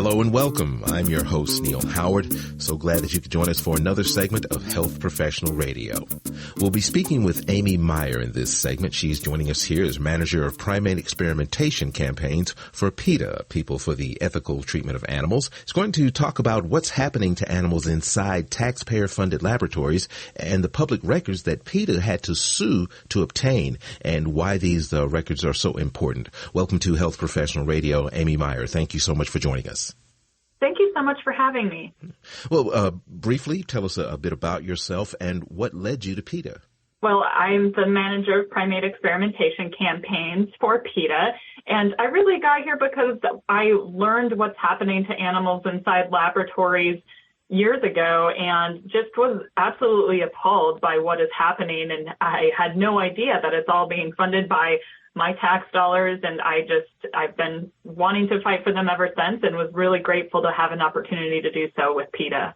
Hello and welcome. I'm your host, Neil Howard. So glad that you could join us for another segment of Health Professional Radio. We'll be speaking with Amy Meyer in this segment. She's joining us here as manager of Primate Experimentation Campaigns for PETA, People for the Ethical Treatment of Animals. She's going to talk about what's happening to animals inside taxpayer-funded laboratories and the public records that PETA had to sue to obtain and why these records are so important. Welcome to Health Professional Radio, Amy Meyer. Thank you so much for joining us. Thank you so much for having me. Well, briefly, tell us a bit about yourself and what led you to PETA. Well, I'm the manager of Primate Experimentation Campaigns for PETA, and I really got here because I learned what's happening to animals inside laboratories years ago and just was absolutely appalled by what is happening, and I had no idea that it's all being funded by my tax dollars, and I've been wanting to fight for them ever since and was really grateful to have an opportunity to do so with PETA.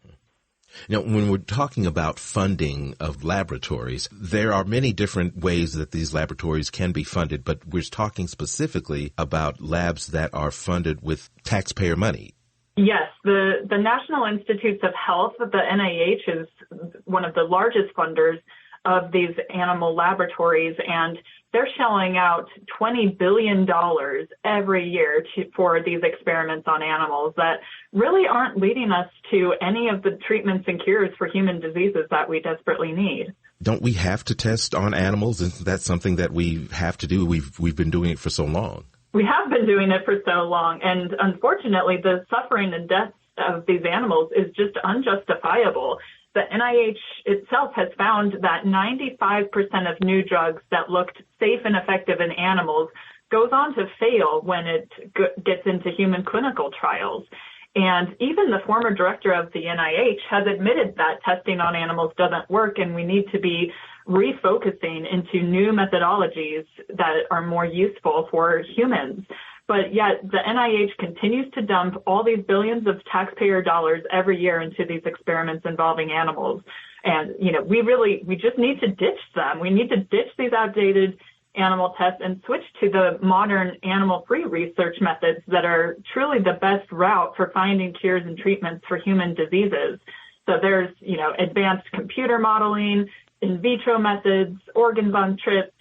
Now, when we're talking about funding of laboratories, there are many different ways that these laboratories can be funded, but we're talking specifically about labs that are funded with taxpayer money. Yes, the National Institutes of Health, the NIH, is one of the largest funders of these animal laboratories, and they're shelling out $20 billion every year for these experiments on animals that really aren't leading us to any of the treatments and cures for human diseases that we desperately need. Don't we have to test on animals? Isn't that something that we have to do? We've been doing it for so long. We have been doing it for so long, and unfortunately, the suffering and deaths of these animals is just unjustifiable. The NIH itself has found that 95% of new drugs that looked safe and effective in animals goes on to fail when it gets into human clinical trials. And even the former director of the NIH has admitted that testing on animals doesn't work, and we need to be refocusing into new methodologies that are more useful for humans. But yet the NIH continues to dump all these billions of taxpayer dollars every year into these experiments involving animals. And, we just need to ditch them. We need to ditch these outdated animal tests and switch to the modern animal-free research methods that are truly the best route for finding cures and treatments for human diseases. So there's, advanced computer modeling, in vitro methods, organs on chips,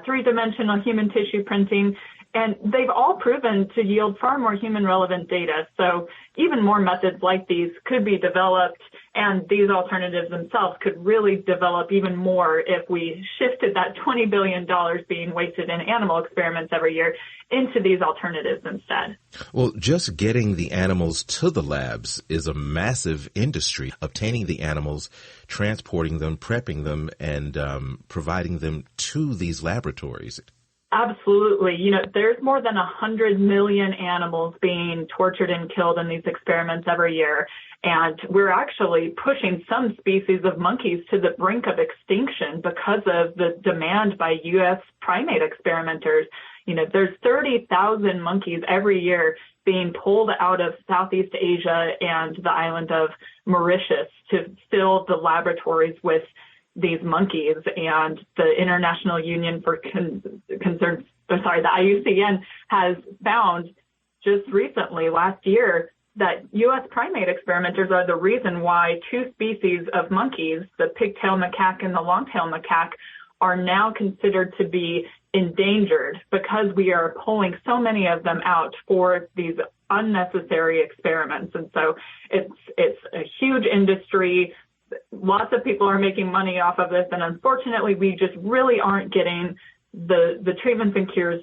three-dimensional human tissue printing, and they've all proven to yield far more human-relevant data. So even more methods like these could be developed, and these alternatives themselves could really develop even more if we shifted that $20 billion being wasted in animal experiments every year into these alternatives instead. Well, just getting the animals to the labs is a massive industry. Obtaining the animals, transporting them, prepping them, and providing them to these laboratories. Absolutely. There's more than 100 million animals being tortured and killed in these experiments every year. And we're actually pushing some species of monkeys to the brink of extinction because of the demand by U.S. primate experimenters. There's 30,000 monkeys every year being pulled out of Southeast Asia and the island of Mauritius to fill the laboratories with these monkeys, and the International Union for the IUCN has found just recently, last year, that U.S. primate experimenters are the reason why two species of monkeys, the pigtail macaque and the longtail macaque, are now considered to be endangered because we are pulling so many of them out for these unnecessary experiments. And so it's a huge industry. Lots of people are making money off of this, and unfortunately, we just really aren't getting the treatments and cures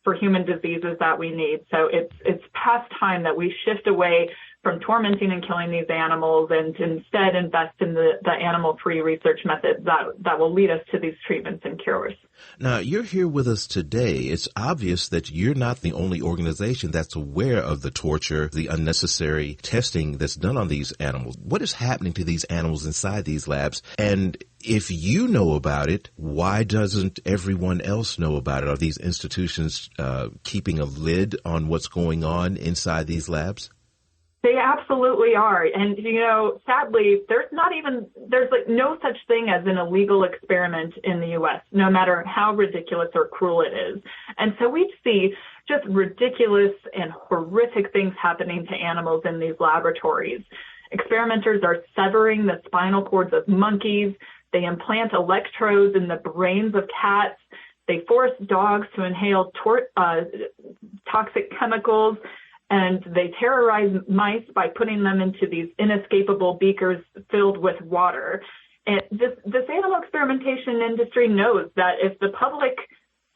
for human diseases that we need. So it's past time that we shift away from tormenting and killing these animals and to instead invest in the animal-free research methods that will lead us to these treatments and cures. Now, you're here with us today. It's obvious that you're not the only organization that's aware of the torture, the unnecessary testing that's done on these animals. What is happening to these animals inside these labs? And if you know about it, why doesn't everyone else know about it? Are these institutions keeping a lid on what's going on inside these labs? They absolutely are. And, sadly, there's no such thing as an illegal experiment in the U.S., no matter how ridiculous or cruel it is. And so we see just ridiculous and horrific things happening to animals in these laboratories. Experimenters are severing the spinal cords of monkeys. They implant electrodes in the brains of cats. They force dogs to inhale toxic chemicals, and they terrorize mice by putting them into these inescapable beakers filled with water. And this animal experimentation industry knows that if the public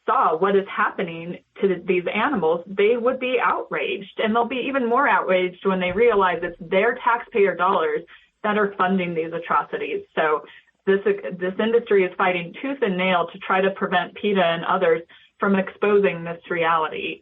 saw what is happening to these animals, they would be outraged. And they'll be even more outraged when they realize it's their taxpayer dollars that are funding these atrocities. So this industry is fighting tooth and nail to try to prevent PETA and others from exposing this reality.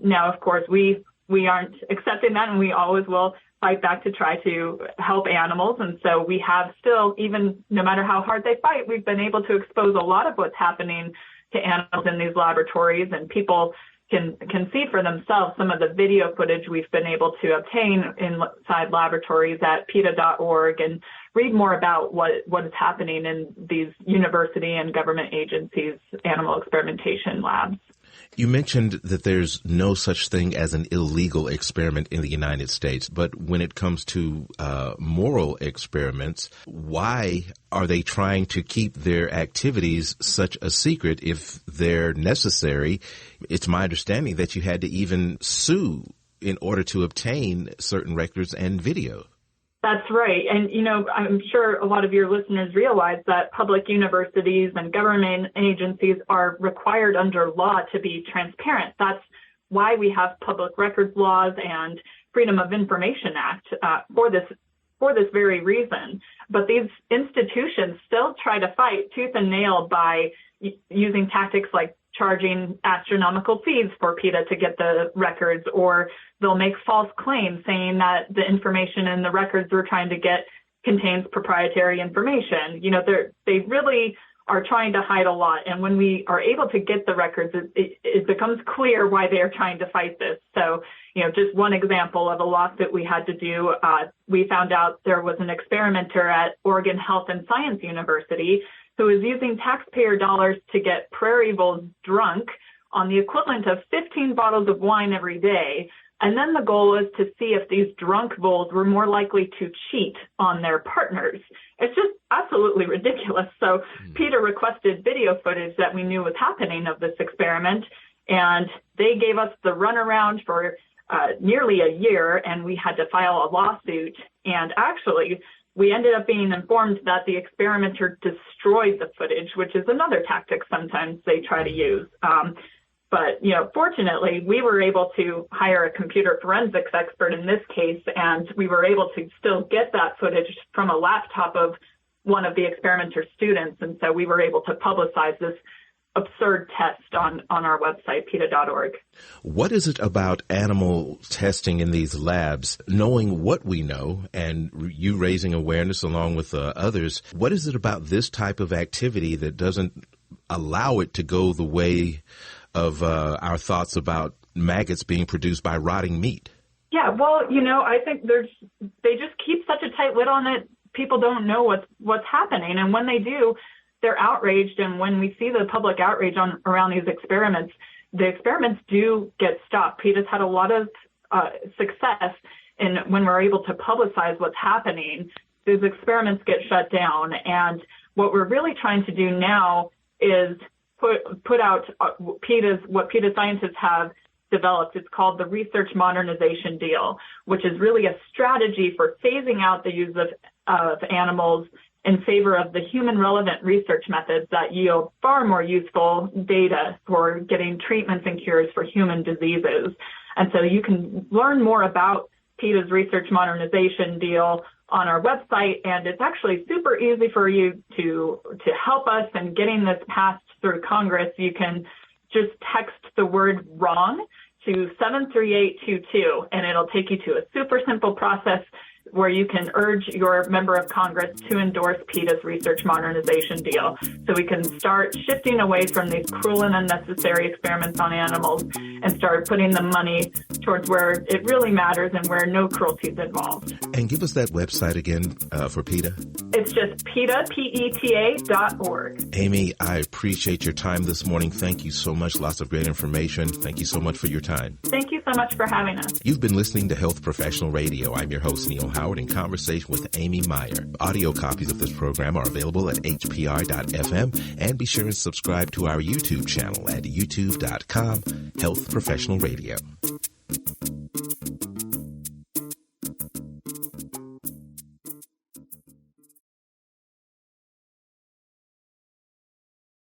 Now, of course, we aren't accepting that, and we always will fight back to try to help animals. And so we have still, even no matter how hard they fight, we've been able to expose a lot of what's happening to animals in these laboratories, and people can see for themselves some of the video footage we've been able to obtain inside laboratories at PETA.org and read more about what is happening in these university and government agencies' animal experimentation labs. You mentioned that there's no such thing as an illegal experiment in the United States, but when it comes to moral experiments, why are they trying to keep their activities such a secret if they're necessary? It's my understanding that you had to even sue in order to obtain certain records and video. That's right. And, I'm sure a lot of your listeners realize that public universities and government agencies are required under law to be transparent. That's why we have public records laws and Freedom of Information Act for this very reason. But these institutions still try to fight tooth and nail by using tactics like charging astronomical fees for PETA to get the records, or they'll make false claims saying that the information in the records we're trying to get contains proprietary information. They really are trying to hide a lot. And when we are able to get the records, it becomes clear why they are trying to fight this. So, just one example of a lawsuit we had to do, we found out there was an experimenter at Oregon Health and Science University who is using taxpayer dollars to get prairie voles drunk on the equivalent of 15 bottles of wine every day. And then the goal was to see if these drunk voles were more likely to cheat on their partners. It's just absolutely ridiculous. So PETA requested video footage that we knew was happening of this experiment, and they gave us the runaround for nearly a year, and we had to file a lawsuit. And actually, we ended up being informed that the experimenter destroyed the footage, which is another tactic sometimes they try to use. But, fortunately, we were able to hire a computer forensics expert in this case, and we were able to still get that footage from a laptop of one of the experimenter's students. And so we were able to publicize this absurd test on our website, PETA.org. What is it about animal testing in these labs, knowing what we know and you raising awareness along with others? What is it about this type of activity that doesn't allow it to go the way of our thoughts about maggots being produced by rotting meat? Yeah, well, I think they just keep such a tight lid on it. People don't know what's happening. And when they do, they're outraged. And when we see the public outrage around these experiments, the experiments do get stopped. PETA's had a lot of success in when we're able to publicize what's happening, these experiments get shut down. And what we're really trying to do now is put out what PETA scientists have developed. It's called the Research Modernization Deal, which is really a strategy for phasing out the use of animals in favor of the human relevant research methods that yield far more useful data for getting treatments and cures for human diseases. And so you can learn more about PETA's Research Modernization Deal on our website, and it's actually super easy for you to help us in getting this passed through Congress. You can just text the word WRONG to 73822, and it'll take you to a super simple process where you can urge your member of Congress to endorse PETA's Research Modernization Deal, so we can start shifting away from these cruel and unnecessary experiments on animals and start putting the money towards where it really matters and where no cruelty is involved. And give us that website again for PETA. It's just PETA, PETA.org. Amy, I appreciate your time this morning. Thank you so much. Lots of great information. Thank you so much for your time. Thank you so much for having us. You've been listening to Health Professional Radio. I'm your host, Neil Howard, in conversation with Amy Meyer. Audio copies of this program are available at hpr.fm, and be sure and subscribe to our YouTube channel at youtube.com, Health Professional Radio.